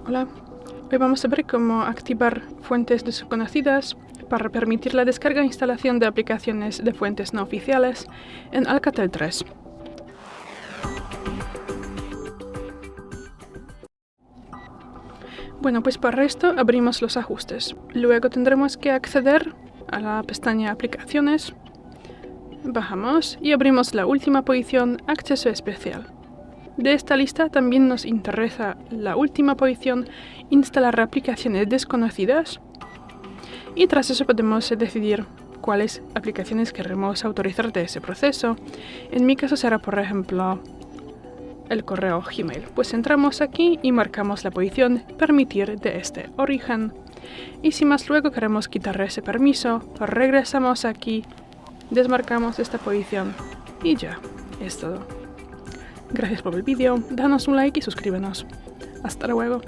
Hola, hoy vamos a ver cómo activar fuentes desconocidas para permitir la descarga e instalación de aplicaciones de fuentes no oficiales en Alcatel 3. Bueno, pues para esto abrimos los ajustes. Luego tendremos que acceder a la pestaña Aplicaciones, bajamos y abrimos la última posición Acceso especial. De esta lista también nos interesa la última posición Instalar aplicaciones desconocidas, y tras eso podemos decidir cuáles aplicaciones queremos autorizar de ese proceso. En mi caso será, por ejemplo, el correo Gmail. Pues entramos aquí y marcamos la posición Permitir de este origen. Y si más luego queremos quitar ese permiso, regresamos aquí, desmarcamos esta posición y ya, es todo. Gracias por el vídeo, danos un like y suscríbenos. Hasta luego.